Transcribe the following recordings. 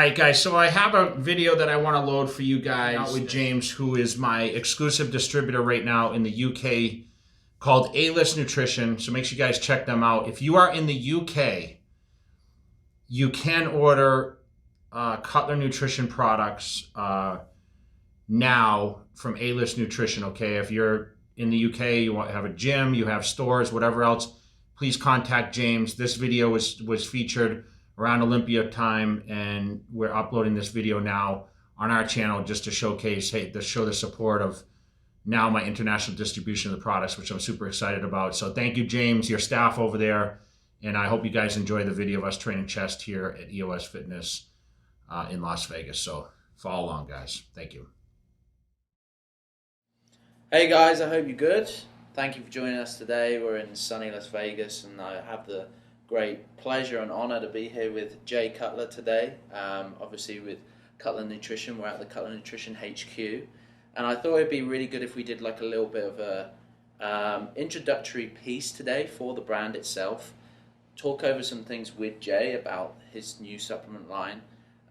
right, guys, so I have a video that I want to load for you guys out with James, who is my exclusive distributor right now in the UK, called Alist Nutrition. So make sure you guys check them out. If you are in the UK, you can order Cutler Nutrition products now from Alist Nutrition, okay? If you're in the UK, you have a gym, you have stores, whatever else, please contact James. This video was featured around Olympia time, and we're uploading this video now on our channel just to showcase, hey, to show the support of now my international distribution of the products, which I'm super excited about. So thank you, James, your staff over there, and I hope you guys enjoy the video of us training chest here at EOS Fitness in Las Vegas. So follow along, guys. Thank you. Hey guys, I hope you're good. Thank you for joining us today. We're in sunny Las Vegas, and I have the great pleasure and honor to be here with Jay Cutler today. Obviously with Cutler Nutrition, we're at the Cutler Nutrition HQ, and I thought it'd be really good if we did like a little bit of a introductory piece today for the brand itself, talk over some things with Jay about his new supplement line,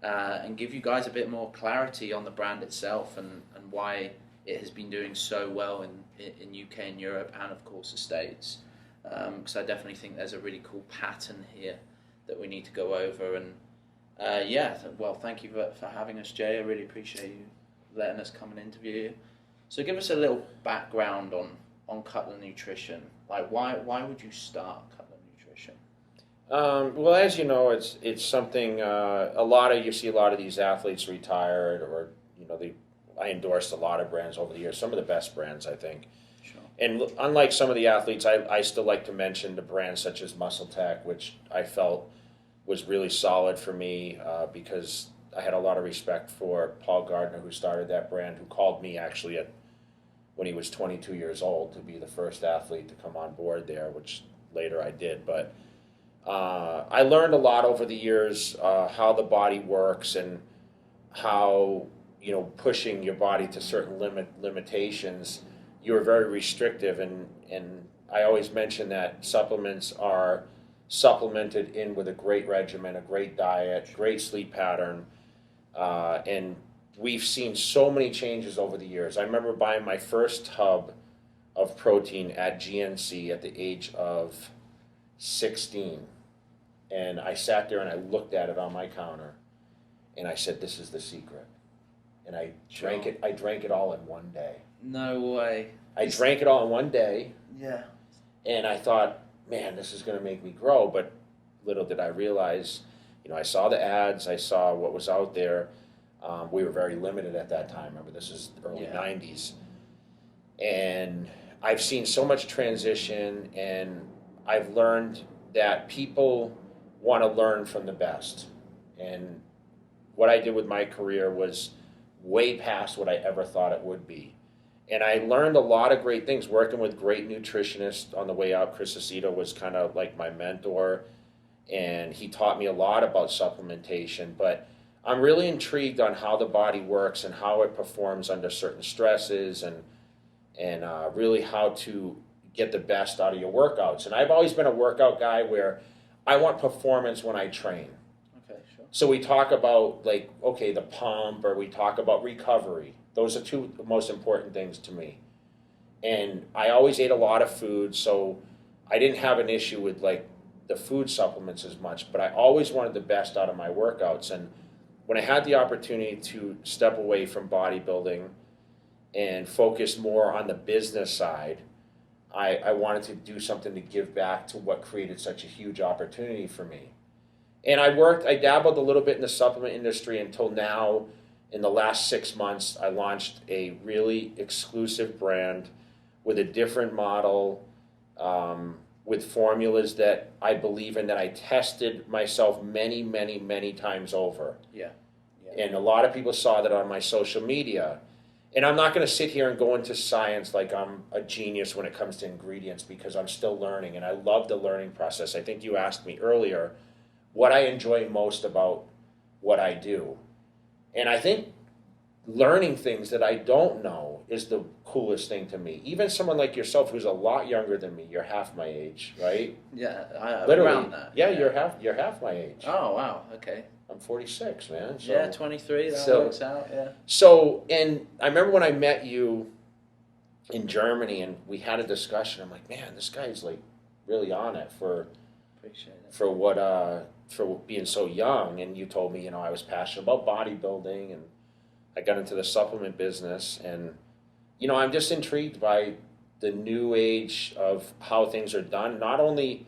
and give you guys a bit more clarity on the brand itself and why it has been doing so well in UK and Europe, and of course the States. Because I definitely think there's a really cool pattern here that we need to go over. And well, thank you for having us, Jay. I really appreciate you letting us come and interview you. So give us a little background on Cutler Nutrition. Like, why would you start Cutler Nutrition? Well, as you know, it's something you see a lot of these athletes retired, or I endorsed a lot of brands over the years, some of the best brands, I think. Sure. And unlike some of the athletes, I still like to mention the brands such as Muscle Tech, which I felt was really solid for me because I had a lot of respect for Paul Gardner, who started that brand, who called me actually when he was 22 years old to be the first athlete to come on board there, which later I did. But I learned a lot over the years how the body works and how pushing your body to certain limitations, you are very restrictive, and I always mention that supplements are supplemented in with a great regimen, a great diet, great sleep pattern, and we've seen so many changes over the years. I remember buying my first tub of protein at GNC at the age of 16, and I sat there and I looked at it on my counter, and I said, "This is the secret." And I drank it. I drank it all in one day. No way. I drank it all in one day. Yeah. And I thought, man, this is going to make me grow. But little did I realize, I saw the ads. I saw what was out there. We were very limited at that time. Remember, this is early 90s. And I've seen so much transition, and I've learned that people want to learn from the best. And what I did with my career was way past what I ever thought it would be. And I learned a lot of great things working with great nutritionists on the way out. Chris Aceto was kind of like my mentor, and he taught me a lot about supplementation. But I'm really intrigued on how the body works and how it performs under certain stresses, and really how to get the best out of your workouts. And I've always been a workout guy where I want performance when I train. So we talk about the pump, or we talk about recovery. Those are two most important things to me. And I always ate a lot of food, so I didn't have an issue with the food supplements as much, but I always wanted the best out of my workouts. And when I had the opportunity to step away from bodybuilding and focus more on the business side, I wanted to do something to give back to what created such a huge opportunity for me. And I dabbled a little bit in the supplement industry until now. In the last 6 months, I launched a really exclusive brand with a different model, with formulas that I believe in, that I tested myself many, many, many times over. Yeah. And a lot of people saw that on my social media. And I'm not going to sit here and go into science like I'm a genius when it comes to ingredients, because I'm still learning, and I love the learning process. I think you asked me earlier what I enjoy most about what I do. And I think learning things that I don't know is the coolest thing to me. Even someone like yourself, who's a lot younger than me, you're half my age, right? Yeah, Literally, around that. yeah, you're half my age. Oh, wow, okay. I'm 46, man. So, yeah, 23. That so, works out. Yeah. So, and I remember when I met you in Germany, and we had a discussion. I'm like, man, this guy's like really on it Appreciate it. for being so young. And you told me, I was passionate about bodybuilding, and I got into the supplement business, and I'm just intrigued by the new age of how things are done. Not only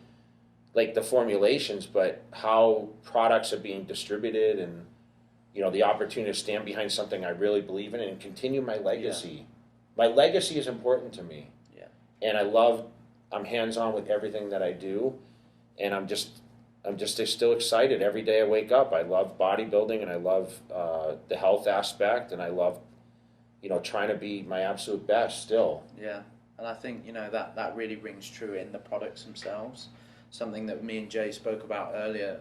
like the formulations, but how products are being distributed, and the opportunity to stand behind something I really believe in and continue my legacy. Yeah. My legacy is important to me. Yeah. And I'm hands-on with everything that I do, and I'm just still excited every day I wake up. I love bodybuilding, and I love the health aspect, and I love trying to be my absolute best still. Yeah. And I think that really rings true in the products themselves. Something that me and Jay spoke about earlier,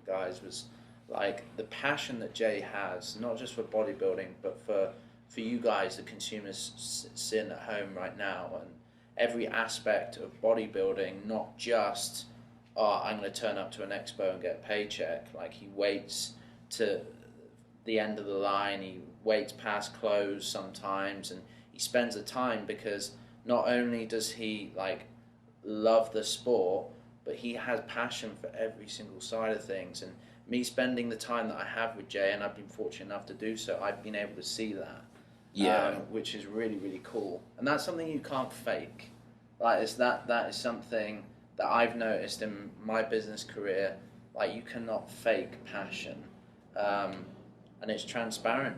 guys, was like the passion that Jay has, not just for bodybuilding, but for you guys, the consumers sitting at home right now, and every aspect of bodybuilding, not just, I'm going to turn up to an expo and get a paycheck. Like, he waits to the end of the line, he waits past close sometimes, and he spends the time, because not only does he love the sport, but he has passion for every single side of things. And me spending the time that I have with Jay, and I've been fortunate enough to do so, I've been able to see that. Yeah. Which is really, really cool. And that's something you can't fake. That is something that I've noticed in my business career. You cannot fake passion. And it's transparent,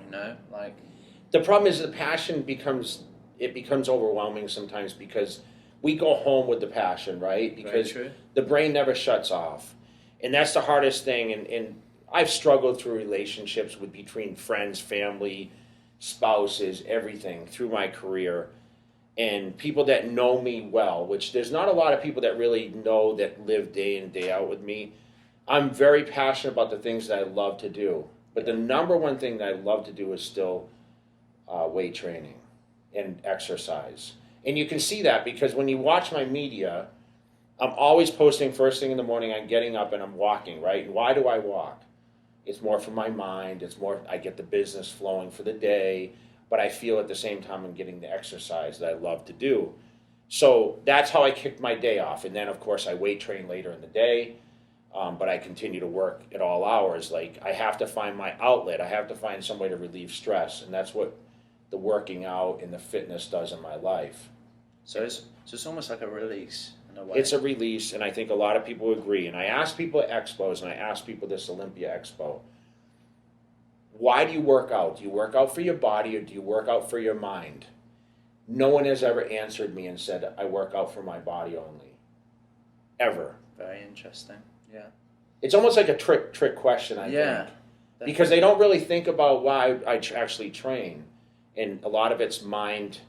The problem is the passion becomes overwhelming sometimes, because we go home with the passion, right? Because the brain never shuts off. And that's the hardest thing. And I've struggled through relationships between friends, family, spouses, everything through my career. And people that know me well, which there's not a lot of people that really know, that live day in, day out with me. I'm very passionate about the things that I love to do. But the number one thing that I love to do is still weight training and exercise. And you can see that because when you watch my media, I'm always posting first thing in the morning. I'm getting up and I'm walking, right? And why do I walk? It's more for my mind. It's more, I get the business flowing for the day, but I feel at the same time I'm getting the exercise that I love to do. So that's how I kicked my day off. And then, of course, I weight train later in the day, but I continue to work at all hours. I have to find my outlet. I have to find some way to relieve stress, and that's what the working out and the fitness does in my life. So it's almost like a release in a way. It's a release, and I think a lot of people agree. And I ask people at expos, and I ask people this Olympia expo, why do you work out? Do you work out for your body, or do you work out for your mind? No one has ever answered me and said, I work out for my body only. Ever. Very interesting, yeah. It's almost like a trick question, I think. Definitely. Because they don't really think about why I actually train. And a lot of it's mind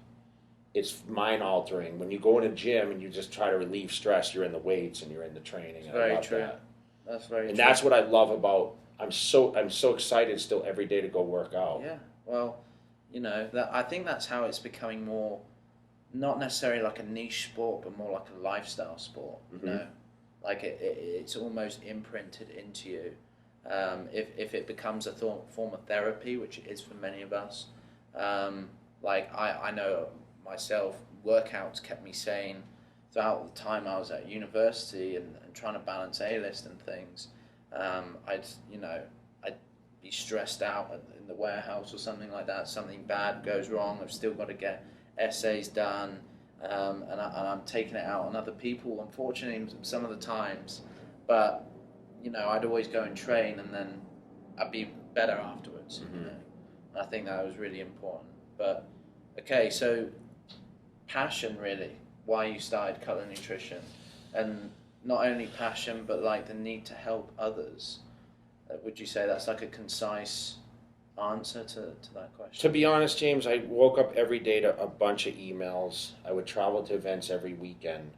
altering. When you go in a gym and you just try to relieve stress, you're in the weights and you're in the training. It's very true. That. That's very true. And that's what I love about, I'm so excited still every day to go work out. Yeah, well, I think that's how it's becoming more, not necessarily like a niche sport, but more like a lifestyle sport, Mm-hmm. It's almost imprinted into you. If it becomes a form of therapy, which it is for many of us, I know myself, workouts kept me sane throughout the time I was at university and trying to balance Alist and things. I'd be stressed out in the warehouse or something like that. Something bad goes wrong. I've still got to get essays done, and I'm taking it out on other people, unfortunately, some of the times. But I'd always go and train, and then I'd be better afterwards. Mm-hmm. I think that was really important. But okay, so passion, really, why you started Cutler Nutrition, and not only passion, but the need to help others. Would you say that's like a concise answer to that question? To be honest, James, I woke up every day to a bunch of emails. I would travel to events every weekend,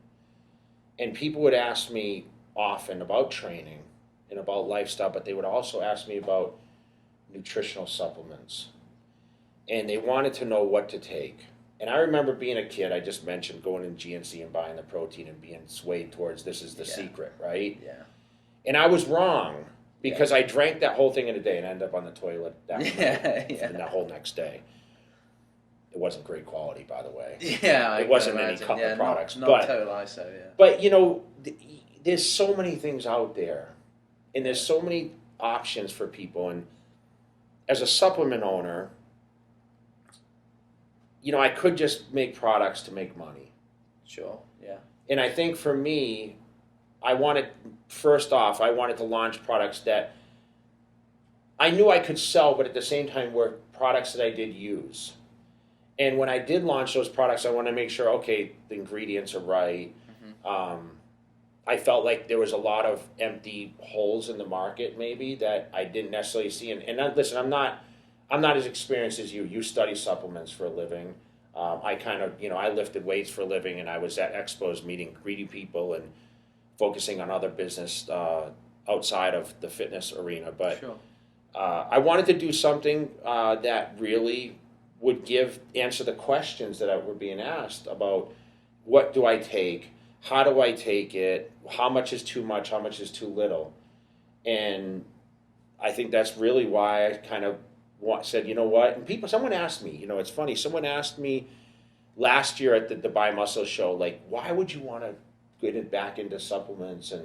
and people would ask me often about training and about lifestyle, but they would also ask me about nutritional supplements, and they wanted to know what to take. And I remember being a kid, I just mentioned going in GNC and buying the protein and being swayed towards this is the secret, right? Yeah. And I was wrong. because I drank that whole thing in a day and ended up on the toilet that yeah. that whole next day. It wasn't great quality, by the way. Yeah, it wasn't any Cutler products, not total ISO. Yeah, but you know, there's so many things out there, and there's so many options for people. And as a supplement owner, you know, I could just make products to make money. Sure. Yeah. And I think for me, I wanted to launch products that I knew I could sell, but at the same time were products that I did use. And when I did launch those products, I wanted to make sure, okay, the ingredients are right. I felt like there was a lot of empty holes in the market, maybe, that I didn't necessarily see. And listen, I'm not as experienced as you. You study supplements for a living. I kind of, you know, I lifted weights for a living, and I was at expos meeting greedy people and focusing on other business outside of the fitness arena. But sure. I wanted to do something that really would answer the questions that were being asked about what do I take, how do I take it, how much is too much, how much is too little. And I think that's really why I kind of said, you know what, and someone asked me, you know, it's funny, someone asked me last year at the Dubai Muscle Show, like, why would you want to get it back into supplements? And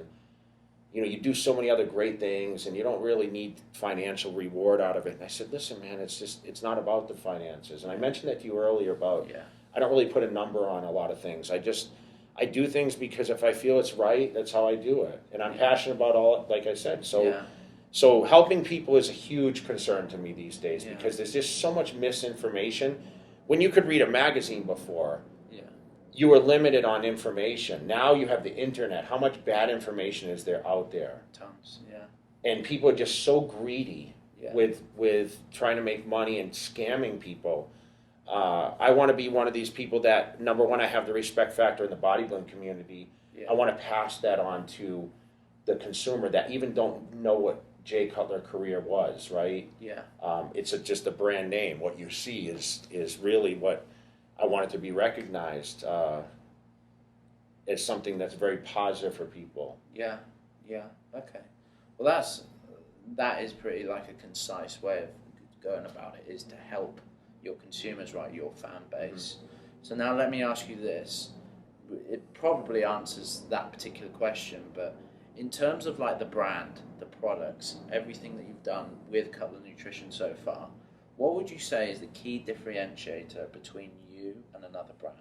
you know, you do so many other great things and you don't really need financial reward out of it. And I said, listen, man, it's not about the finances. And I mentioned that to you earlier about, I don't really put a number on a lot of things. I do things because if I feel it's right, that's how I do it. And I'm passionate about all, like I said. So helping people is a huge concern to me these days because there's just so much misinformation. When you could read a magazine before, you were limited on information. Now you have the internet. How much bad information is there out there? Tons, yeah. And people are just so greedy with trying to make money and scamming people. I want to be one of these people that, number one, I have the respect factor in the bodybuilding community. I want to pass that on to the consumer that even don't know what Jay Cutler career was, right? Yeah. It's just a brand name. What you see is really what I want it to be recognized as something that's very positive for people. Yeah, okay. Well, that is pretty like a concise way of going about it, is to help your consumers, right, your fan base. So now let me ask you this. It probably answers that particular question, but in terms of like the brand, the products, everything that you've done with Cutler Nutrition so far, what would you say is the key differentiator between you and another brand?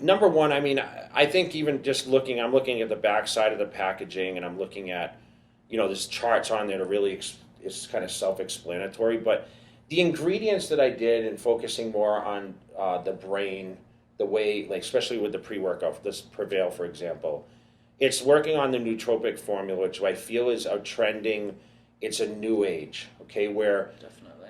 Number one, I mean, I think even just I'm looking at the back side of the packaging and I'm looking at, you know, there's charts on there to really, it's kind of self-explanatory, but the ingredients that I did and focusing more on the brain, the way, like especially with the pre-workout, this Prevail, for example, it's working on the nootropic formula, which I feel is a trending, it's a new age, okay, where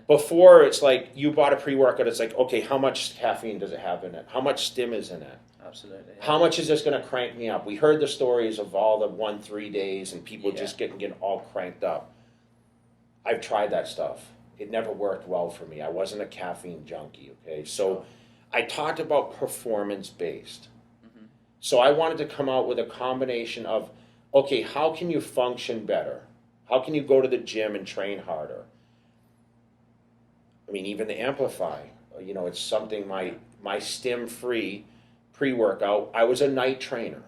before it's like you bought a pre-workout, it's like, okay, how much caffeine does it have in it? How much stim is in it? Absolutely. Yeah. How much is this going to crank me up? We heard the stories of all the 1-3 days and people just getting all cranked up. I've tried that stuff. It never worked well for me. I wasn't a caffeine junkie, okay? So I talked about performance-based. So I wanted to come out with a combination of, okay, how can you function better? How can you go to the gym and train harder? I mean, even the Amplify, you know, it's something, my stim-free pre-workout, I was a night trainer.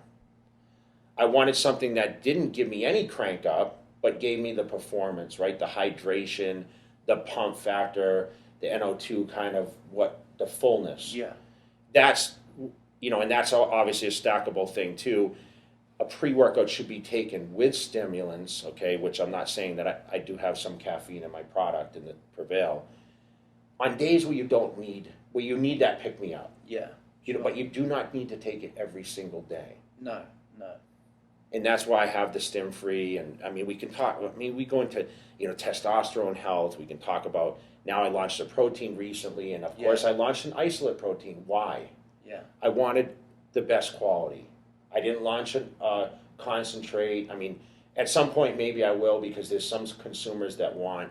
I wanted something that didn't give me any crank up, but gave me the performance, right? The hydration, the pump factor, the NO2 kind of the fullness. Yeah. That's, you know, and that's obviously a stackable thing too. A pre-workout should be taken with stimulants, okay, which I'm not saying that I do have some caffeine in my product in the Prevail. On days where you need that pick-me-up. Yeah. You know, but you do not need to take it every single day. No. And that's why I have the stim-free, and I mean, we go into, you know, testosterone health, we can talk about, now I launched a protein recently, and of course I launched an isolate protein. Why? Yeah. I wanted the best quality. I didn't launch a concentrate. I mean, at some point maybe I will, because there's some consumers that want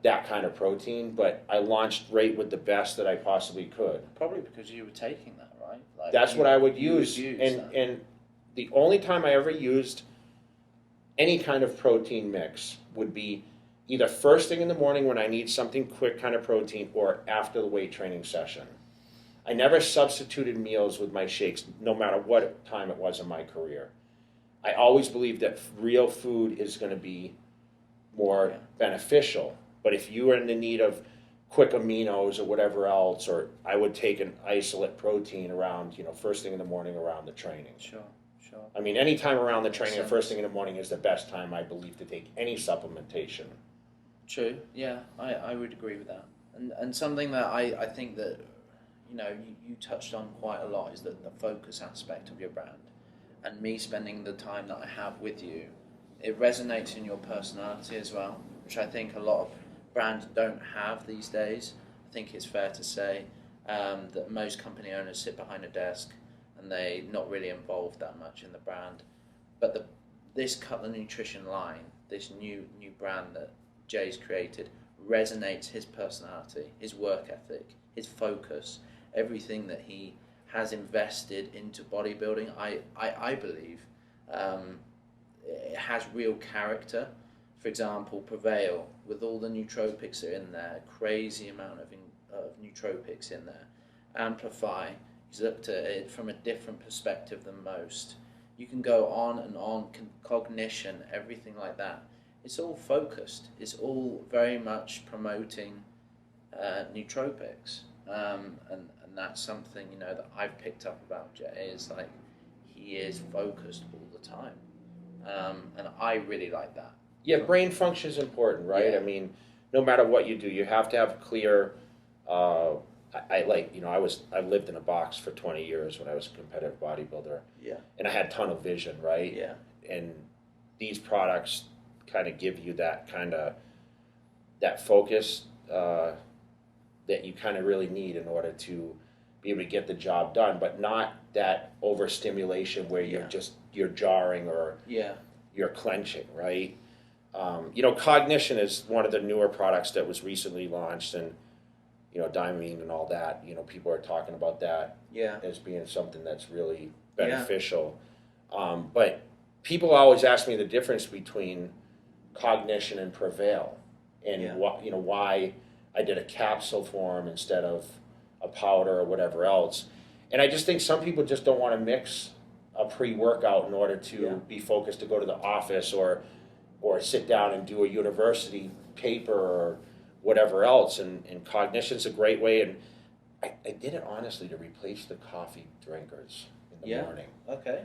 that kind of protein, but I launched right with the best that I possibly could. Probably because you were taking that, right? Like that's what I would use. And the only time I ever used any kind of protein mix would be either first thing in the morning when I need something quick kind of protein or after the weight training session. I never substituted meals with my shakes, no matter what time it was in my career. I always believed that real food is going to be more beneficial. But if you are in the need of quick aminos or whatever else, or I would take an isolate protein around, first thing in the morning around the training. Sure. I mean, any time around the training or first thing in the morning is the best time, I believe, to take any supplementation. True. Yeah, I would agree with that. And something that I think that, you touched on quite a lot is the focus aspect of your brand. And me spending the time that I have with you, it resonates in your personality as well, which I think a lot of brands don't have these days. I think it's fair to say that most company owners sit behind a desk and they're not really involved that much in the brand. But this Cutler Nutrition line, this new brand that Jay's created, resonates his personality, his work ethic, his focus, everything that he has invested into bodybuilding. I believe it has real character. For example, Prevail, with all the nootropics that are in there, crazy amount of nootropics in there. Amplify, he's looked at it from a different perspective than most. You can go on and on, cognition, everything like that. It's all focused. It's all very much promoting nootropics. And that's something, that I've picked up about Jay, is like, he is focused all the time. And I really like that. Yeah, brain function is important, right? Yeah. I mean, no matter what you do, you have to have clear. I lived in a box for 20 years when I was a competitive bodybuilder. Yeah. And I had a ton of vision, right? Yeah. And these products kind of give you that focus that you kind of really need in order to be able to get the job done, but not that overstimulation where you're jarring or you're clenching, right? Cognition is one of the newer products that was recently launched, and Diamine and all that. People are talking about that as being something that's really beneficial. But people always ask me the difference between Cognition and Prevail, and why I did a capsule form instead of a powder or whatever else. And I just think some people just don't want to mix a pre-workout in order to be focused to go to the office or sit down and do a university paper or whatever else. And Cognition's a great way. And I did it honestly to replace the coffee drinkers in the morning. Okay.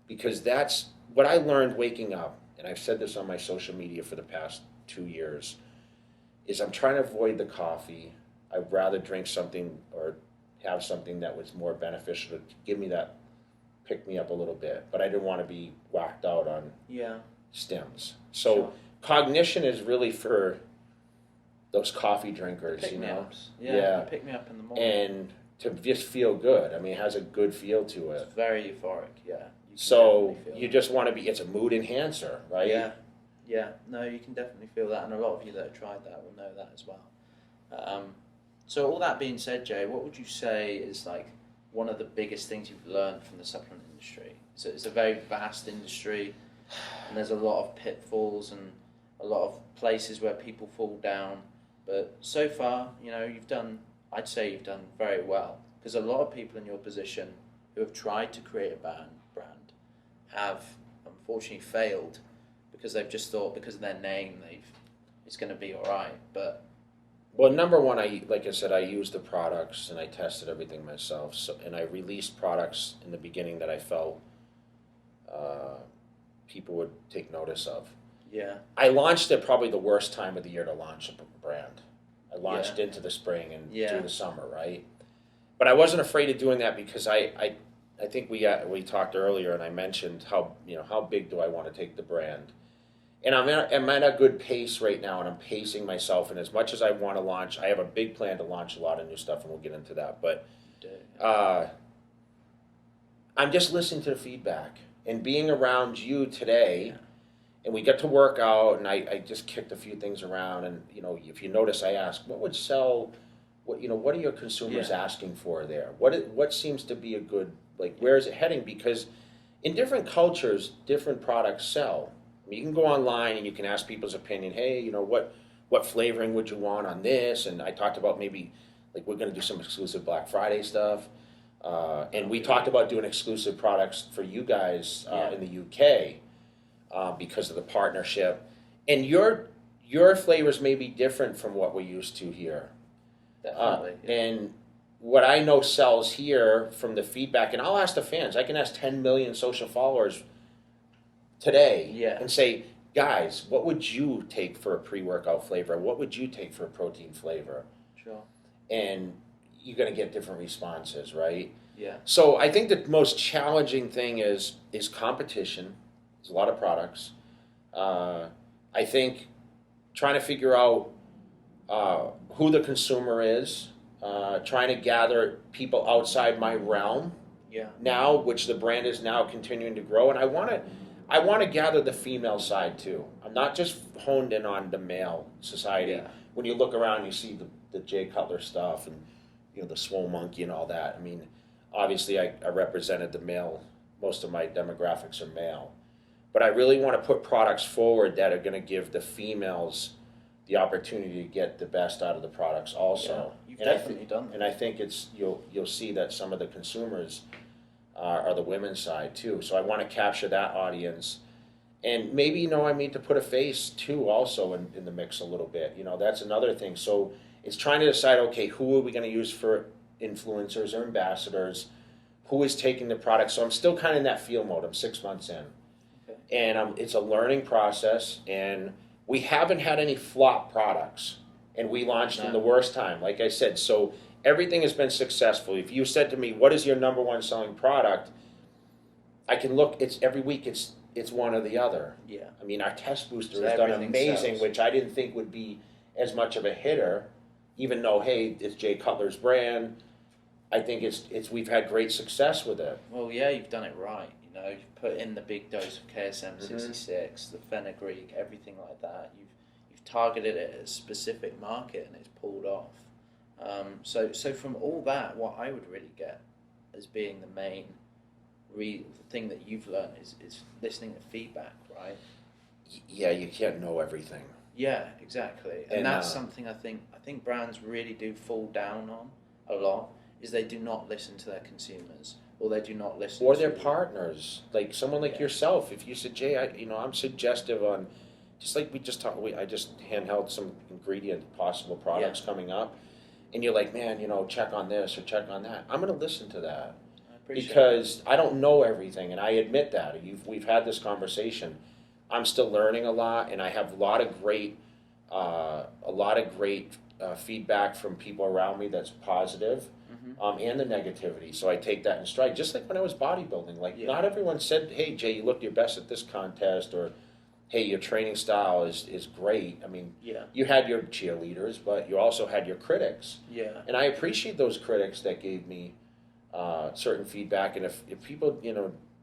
Because that's what I learned waking up, and I've said this on my social media for the past 2 years, is I'm trying to avoid the coffee. I'd rather drink something or have something that was more beneficial to give me that, pick me up a little bit. But I didn't want to be whacked out on stims. So Cognition is really for those coffee drinkers, Pick-me-ups. Pick me up in the morning. And to just feel good. I mean, it has a good feel to it. It's very euphoric, So you just want to be, it's a mood enhancer, right? Yeah, no, you can definitely feel that, and a lot of you that have tried that will know that as well. So all that being said, Jay, what would you say is like one of the biggest things you've learned from the supplement industry? So it's a very vast industry, and there's a lot of pitfalls and a lot of places where people fall down. But so far, I'd say you've done very well, because a lot of people in your position who have tried to create a brand have unfortunately failed, because they've just thought because of their name it's going to be all right. But number one, like I said, I used the products and I tested everything myself. And I released products in the beginning that I felt people would take notice of. Yeah. I launched at probably the worst time of the year to launch a brand. I launched into the spring and through the summer, right? But I wasn't afraid of doing that because I think we talked earlier, and I mentioned how big do I want to take the brand. And I'm at a good pace right now, and I'm pacing myself. And as much as I want to launch, I have a big plan to launch a lot of new stuff, and we'll get into that. But I'm just listening to the feedback and being around you today. And we got to work out, and I just kicked a few things around. And if you notice, I asked, what would sell? What are your consumers asking for there? What seems to be a good, like, where is it heading? Because in different cultures, different products sell. I mean, you can go online and you can ask people's opinion. Hey, you know, what flavoring would you want on this? And I talked about maybe like we're going to do some exclusive Black Friday stuff. And we talked about doing exclusive products for you guys in the UK because of the partnership. And your flavors may be different from what we're used to here. Definitely. And what I know sells here from the feedback, and I'll ask the fans, I can ask 10 million social followers today and say, guys, what would you take for a pre-workout flavor? What would you take for a protein flavor? Sure. And you're going to get different responses, right? Yeah. So I think the most challenging thing is competition. There's a lot of products. I think trying to figure out who the consumer is, trying to gather people outside my realm now, which the brand is now continuing to grow. And I want to gather the female side too. I'm not just honed in on the male society. Yeah. When you look around, you see the Jay Cutler stuff and, you know, the Swole Monkey and all that. I mean, obviously I represented the male. Most of my demographics are male. But I really want to put products forward that are going to give the females the opportunity to get the best out of the products also. Yeah, you've definitely done that. And I think it's you'll see that some of the consumers are the women's side too. So I want to capture that audience. And maybe, you know, I need to put a face too also in the mix a little bit. You know, that's another thing. So it's trying to decide, okay, who are we going to use for influencers or ambassadors? Who is taking the product? So I'm still kind of in that feel mode. I'm 6 months in. Okay. And it's a learning process. And we haven't had any flop products. And we launched in the worst time, like I said. So everything has been successful. If you said to me, what is your number one selling product? I can look, it's every week it's one or the other. Yeah. I mean, our test booster has done amazing, which I didn't think would be as much of a hitter, even though, hey, it's Jay Cutler's brand. I think it's we've had great success with it. Well, yeah, you've done it right. You know, you've put in the big dose of KSM 66, the fenugreek, everything like that. You've targeted it at a specific market and it's pulled off. So from all that, what I would really get as being the main thing that you've learned is listening to feedback, right? Yeah, you can't know everything. Yeah, exactly. And that's something I think brands really do fall down on a lot, is they do not listen to their consumers, or they do not listen or to their partners. Like someone like yourself, if you said, Jay, I'm suggestive on, just like we just talked, I just handheld some possible products coming up, and you're like, man, check on this or check on that. I'm going to listen to that because I don't know everything, and I admit that. We've had this conversation. I'm still learning a lot, and I have a lot of great feedback from people around me that's positive, and the negativity. So I take that in stride. Just like when I was bodybuilding, not everyone said, "Hey, Jay, you looked your best at this contest," or "Hey, your training style is great." I mean, you had your cheerleaders, but you also had your critics. Yeah. And I appreciate those critics that gave me certain feedback. And if people,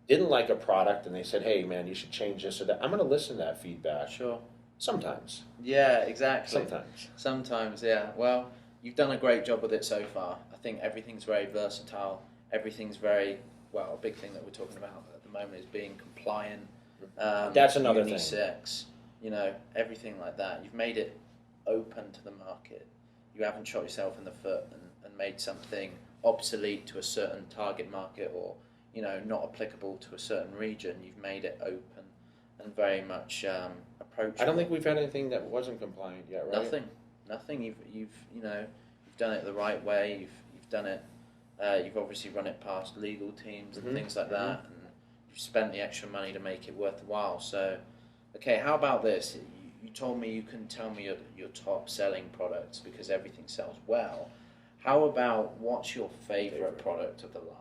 didn't like a product and they said, "Hey, man, you should change this or that," I'm going to listen to that feedback. Sure. Sometimes. Yeah, exactly. Sometimes, yeah. Well, you've done a great job with it so far. I think everything's very versatile. Everything's very, a big thing that we're talking about at the moment is being compliant. That's another unisex, thing. Everything like that. You've made it open to the market. You haven't shot yourself in the foot and made something obsolete to a certain target market or, not applicable to a certain region. You've made it open and very much approachable. I don't think we've had anything that wasn't compliant yet, right? Nothing. You've done it the right way. You've done it. You've obviously run it past legal teams and things like that, and you've spent the extra money to make it worth the while. So, okay, how about this? You told me you couldn't tell me your top selling products because everything sells well. How about what's your favorite product of the line?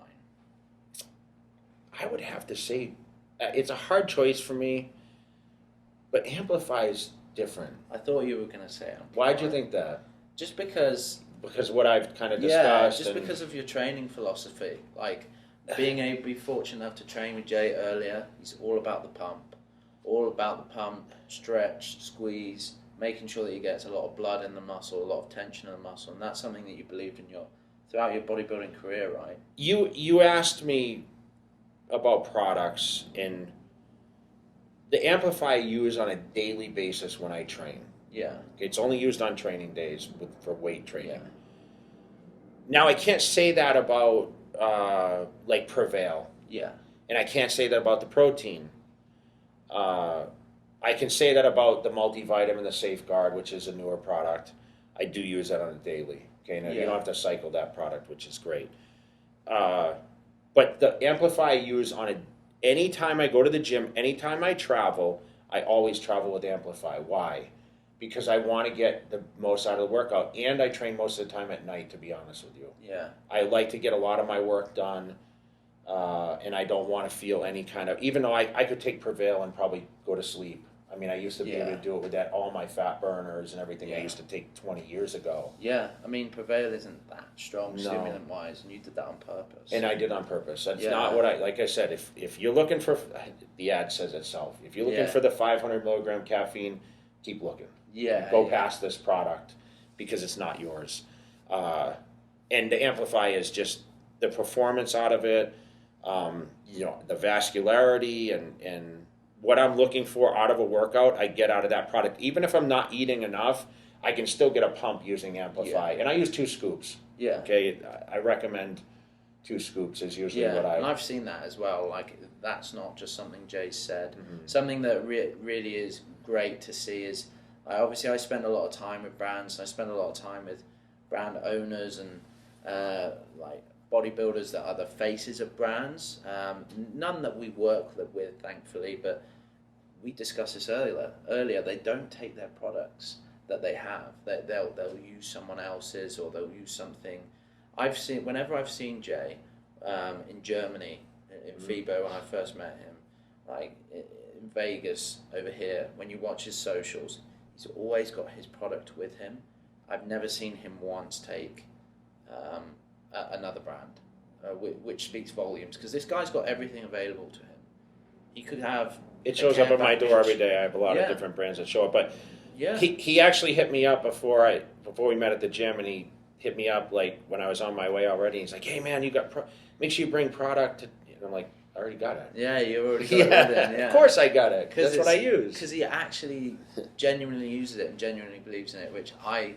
I would have to say, it's a hard choice for me, but Amplify is different. I thought you were going to say Amplify. Why'd you think that? Just because... Because what I've kind of discussed. Yeah, just because of your training philosophy. Like, being able to be fortunate enough to train with Jay earlier, he's all about the pump. All about the pump, stretch, squeeze, making sure that he gets a lot of blood in the muscle, a lot of tension in the muscle, and that's something that you believed in throughout your bodybuilding career, right? You asked me about products, and the Amplify I use on a daily basis when I train. Yeah. It's only used on training days for weight training. Yeah. Now I can't say that about like Prevail, Yeah. and I can't say that about the protein. I can say that about the multivitamin, the Safeguard, which is a newer product. I do use that on a daily. Okay, now you don't have to cycle that product, which is great. But the Amplify I use anytime I go to the gym, anytime I travel, I always travel with Amplify. Why? Because I want to get the most out of the workout, and I train most of the time at night, to be honest with you. Yeah. I like to get a lot of my work done, and I don't want to feel any kind of, even though I could take Prevail and probably go to sleep. I mean, I used to be able to do it with all my fat burners and everything I used to take 20 years ago. Yeah, I mean, Prevail isn't that strong stimulant-wise, and you did that on purpose. And I did on purpose. That's not what like I said, if you're looking for, the ad says itself, if you're looking for the 500 milligram caffeine, keep looking. Yeah. Go past this product because it's not yours. And the Amplify is just the performance out of it, the vascularity and what I'm looking for out of a workout, I get out of that product. Even if I'm not eating enough, I can still get a pump using Amplify. And I use 2 scoops. Yeah. Okay, I recommend 2 scoops is usually what and I've seen that as well. Like, that's not just something Jay said. Mm-hmm. Something that really is great to see is, obviously I spend a lot of time with brands, and I spend a lot of time with brand owners and like bodybuilders that are the faces of brands. None that we work with, thankfully, but we discussed this earlier. They don't take their products that they have. They'll use someone else's, or they'll use something. Whenever I've seen Jay in Germany, in FIBO, when I first met him, like in Vegas over here, when you watch his socials, he's always got his product with him. I've never seen him once take another brand, which speaks volumes, because this guy's got everything available to him. He could have... It shows up at my door every day. I have a lot of different brands that show up, but he actually hit me up before we met at the gym, and he hit me up like when I was on my way already. He's like, "Hey man, you got make sure you bring product." And I'm like, "I already got it." Yeah, you already got it. Yeah, of course I got it. That's what I use. Because he actually genuinely uses it and genuinely believes in it, which I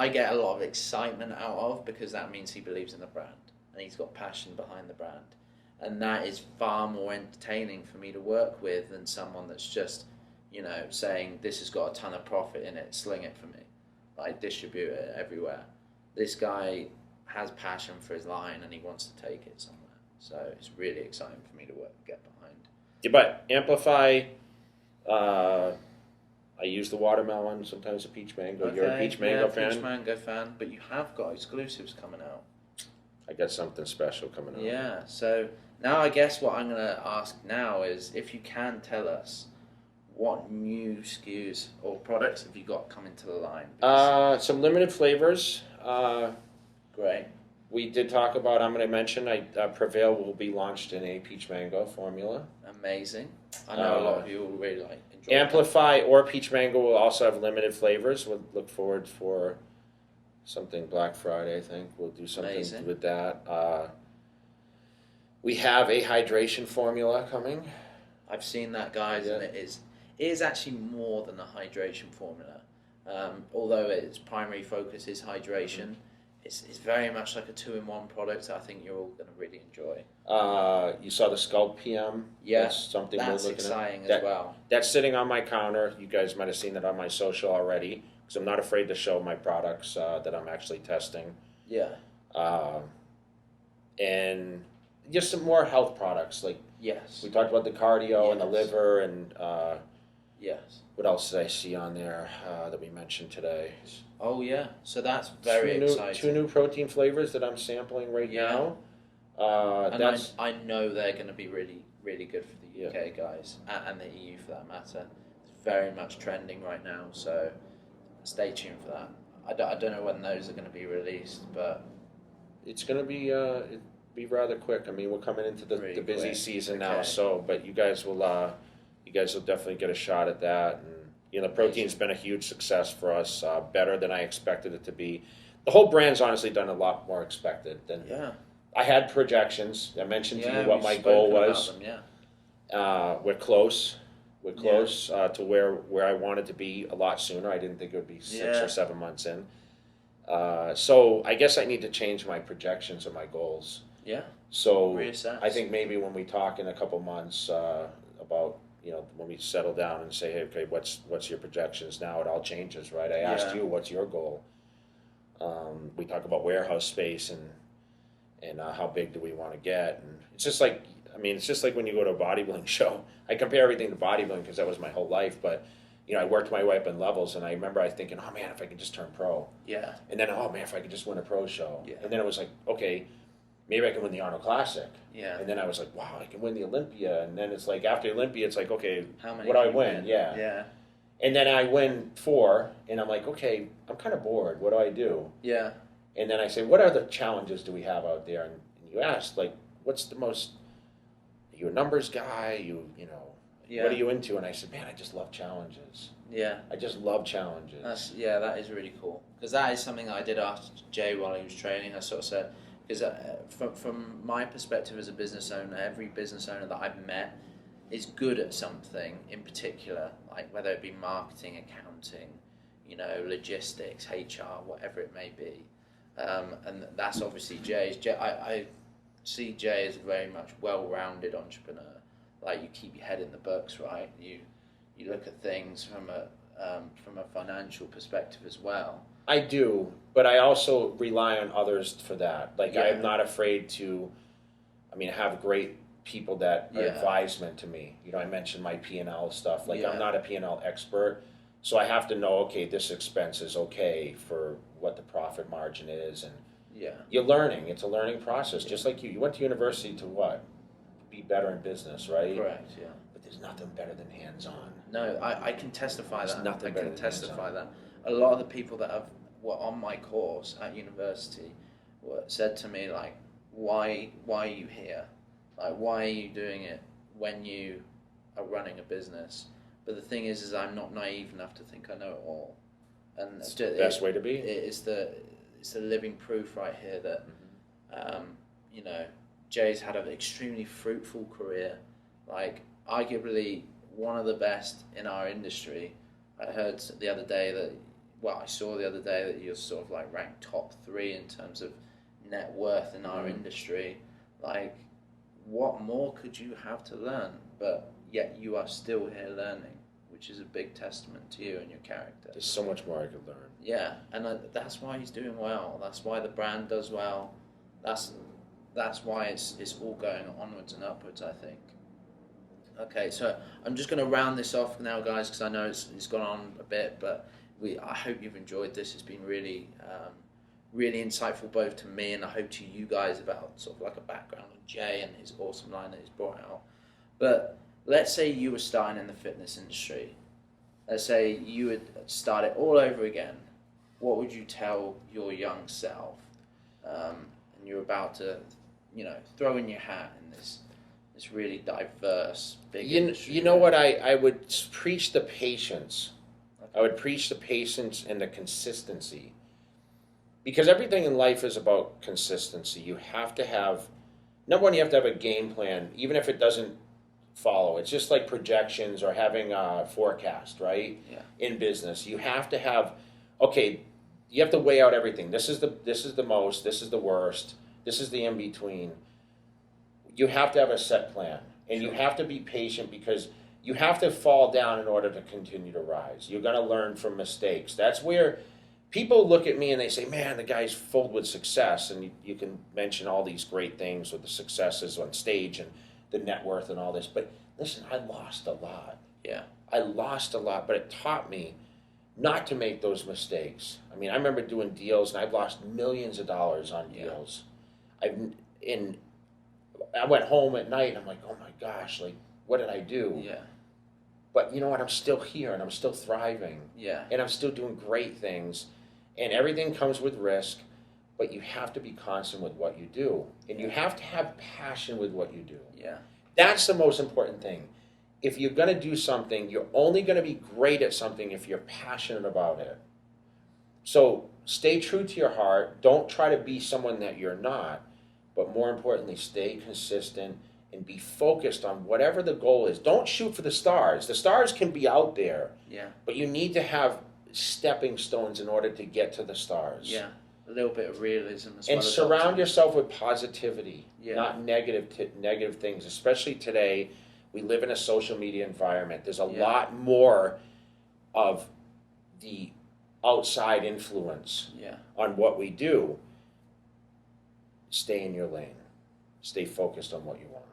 get a lot of excitement out of, because that means he believes in the brand and he's got passion behind the brand. And that is far more entertaining for me to work with than someone that's just, saying, "This has got a ton of profit in it, sling it for me. I distribute it everywhere." This guy has passion for his line and he wants to take it somewhere. So it's really exciting for me to get behind. Yeah, but Amplify, I use the watermelon, sometimes the peach mango. Okay. You're a peach mango fan? Peach mango fan, but you have got exclusives coming out. I got something special coming out. Yeah, so now I guess what I'm going to ask now is if you can tell us what new SKUs or products have you got coming to the line? Some limited flavors. Great. We did talk about, I'm going to mention, Prevail will be launched in a peach mango formula. Amazing. I know a lot of you will really enjoy Amplify or peach mango will also have limited flavors. We'll look forward for something Black Friday, I think. We'll do something with that. We have a hydration formula coming. I've seen that, guys, and it is actually more than a hydration formula. Although its primary focus is hydration, it's very much like a 2-in-1 product that I think you're all going to really enjoy. You saw the Sculpt PM? Yeah, that's something that's we're looking exciting at. as well. That's sitting on my counter. You guys might have seen it on my social already, because I'm not afraid to show my products that I'm actually testing. Yeah. And just some more health products. Like, yes, we talked about the cardio and the liver, and yes. What else did I see on there that we mentioned today? Oh yeah, so that's very exciting. 2 new protein flavors that I'm sampling right now. And I know they're going to be really, really good for the UK guys, and the EU for that matter. It's very much trending right now, so stay tuned for that. I don't know when those are going to be released, but it's going to be rather quick. I mean, we're coming into the busy season now, so but you guys will definitely get a shot at that. And the protein's been a huge success for us, better than I expected it to be. The whole brand's honestly done a lot more expected than I had projections. I mentioned to you what my goal was. We're close. We're close to where I wanted to be a lot sooner. I didn't think it would be 6 or 7 months in. So I guess I need to change my projections and my goals. Yeah. So Reassess. I think maybe when we talk in a couple months about, when we settle down and say, hey, okay, what's your projections now? It all changes, right? I asked you, what's your goal? We talk about warehouse space and how big do we want to get? And it's just like, when you go to a bodybuilding show. I compare everything to bodybuilding because that was my whole life, but I worked my way up in levels, and I remember I thinking, oh man, if I could just turn pro. Yeah. And then, oh man, if I could just win a pro show. Yeah. And then it was like, okay, maybe I can win the Arnold Classic. Yeah. And then I was like, wow, I can win the Olympia. And then it's like, after Olympia, it's like, okay, How many what do I can you win? Yeah. Yeah. And then I win 4, and I'm like, okay, I'm kind of bored. What do I do? Yeah. And then I say, what other challenges do we have out there? And you asked, like, what's the most, are you a numbers guy? Yeah. What are you into? And I said, man, I just love challenges. Yeah. I just love challenges. That is really cool, because that is something I did ask Jay while he was training. I sort of said, because from my perspective as a business owner, every business owner that I've met is good at something in particular, like whether it be marketing, accounting, logistics, HR, whatever it may be, and that's obviously Jay's. I see Jay as a very much well-rounded entrepreneur. Like, you keep your head in the books, right? You look at things from a financial perspective as well. I do, but I also rely on others for that. Like, I'm not afraid to, have great people that are advisement to me. I mentioned my P&L stuff. Like, I'm not a P&L expert, so I have to know, okay, this expense is okay for what the profit margin is. And you're learning. It's a learning process, just like you. You went to university to what? Be better in business, right? Correct, yeah. But there's nothing better than hands-on. No, I can testify that. Nothing I can testify that. A lot of the people that were on my course at university said to me, like, why are you here? Like, why are you doing it when you are running a business? But the thing is I'm not naive enough to think I know it all. And it's the best way to be. It's the living proof right here that, Jay's had an extremely fruitful career, like arguably one of the best in our industry. I saw the other day that you're sort of like ranked top 3 in terms of net worth in our industry. Like, what more could you have to learn? But yet you are still here learning, which is a big testament to you and your character. There's so much more I could learn. Yeah, and that's why he's doing well. That's why the brand does well. That's why it's all going onwards and upwards, I think. Okay, so I'm just going to round this off now, guys, because I know it's gone on a bit, but I hope you've enjoyed this. It's been really, really insightful both to me and I hope to you guys about sort of like a background on Jay and his awesome line that he's brought out. But let's say you were starting in the fitness industry. Let's say you would start it all over again. What would you tell your young self? And you're about to, throw in your hat in this really diverse, big industry. You know what? I would preach the patience. Okay. I would preach the patience and the consistency. Because everything in life is about consistency. You have to have, number one, you have to have a game plan, even if it doesn't follow. It's just like projections or having a forecast, right? Yeah. In business, you have to have, okay, you have to weigh out everything. This is the most, this is the worst, this is the in-between. You have to have a set plan, and you have to be patient because you have to fall down in order to continue to rise. You're going to learn from mistakes. That's where people look at me and they say, man, the guy's filled with success, and you can mention all these great things with the successes on stage and the net worth and all this, but listen, I lost a lot. Yeah. I lost a lot, but it taught me not to make those mistakes. I remember doing deals, and I've lost millions of dollars on deals. I went home at night and I'm like, oh my gosh, like, what did I do? Yeah. But you know what? I'm still here and I'm still thriving. Yeah. And I'm still doing great things. And everything comes with risk, but you have to be constant with what you do. And you have to have passion with what you do. Yeah. That's the most important thing. If you're going to do something, you're only going to be great at something if you're passionate about it. So stay true to your heart. Don't try to be someone that you're not. But more importantly, stay consistent and be focused on whatever the goal is. Don't shoot for the stars. The stars can be out there, Yeah. but you need to have stepping stones in order to get to the stars. Yeah. A little bit of realism as And well as surround optimism. yourself with positivity, Yeah. not negative things. Especially today, we live in a social media environment. There's a lot more of the outside influence Yeah. on what we do. Stay in your lane. Stay focused on what you want.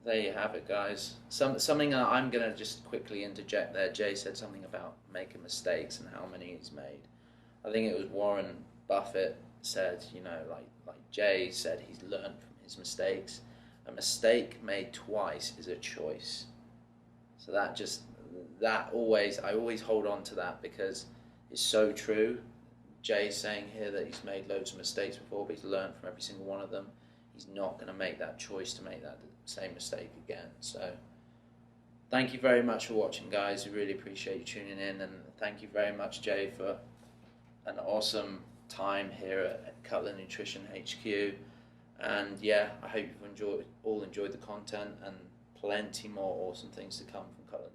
There you have it, guys. Something I'm going to just quickly interject there. Jay said something about making mistakes and how many he's made. I think it was Warren Buffett said, you know, like Jay said, he's learned from his mistakes. A mistake made twice is a choice. So I always hold on to that because it's so true. Jay's saying here that he's made loads of mistakes before, but he's learned from every single one of them. He's not going to make that choice to make that same mistake again. So thank you very much for watching, guys. We really appreciate you tuning in, and thank you very much, Jay, for an awesome time here at Cutler Nutrition HQ. And yeah, I hope you've all enjoyed the content, and plenty more awesome things to come from Cutler